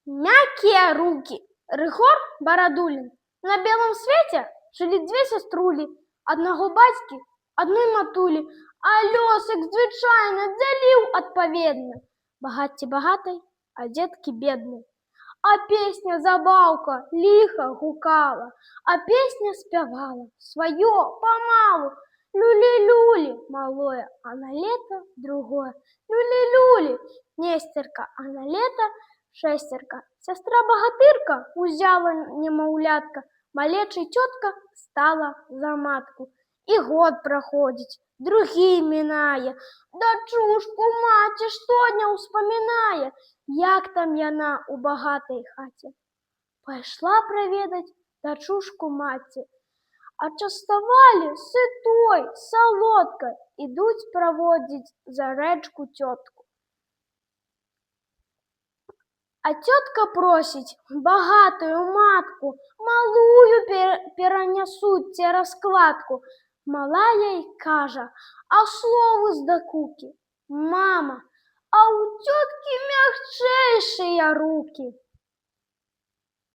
Мягкие руки. Рыгор Бородулин. На белом свете жили две сеструли. Одного батьки, одной матулі. А лёсик звычайно дзяліў адпаведна. Багацці багатай, а дзеткі беднай. А песня забаўка ліха гукала, а песня спявала сваё памалу. Люли-люли малое, а на лето другое. Люли-люли, Нестерка, а на лето шестерка. Сестра-богатырка узяла немаўлятка, малечай цётка стала за матку. І год праходзіць, другі мінае, дачушку маці штодня ўспамінае, як там яна у багатай хаце. Пайшла праведаць дачушку маці, а частавалі сытой, салодкай, ідуць праводзіць за рэчку цётку. А цётка просіць багатую матку, малую перанясуць цераз кладку. Малая й кажа, а словы здакукі: мама, а ў цёткі мякчэйшыя рукі.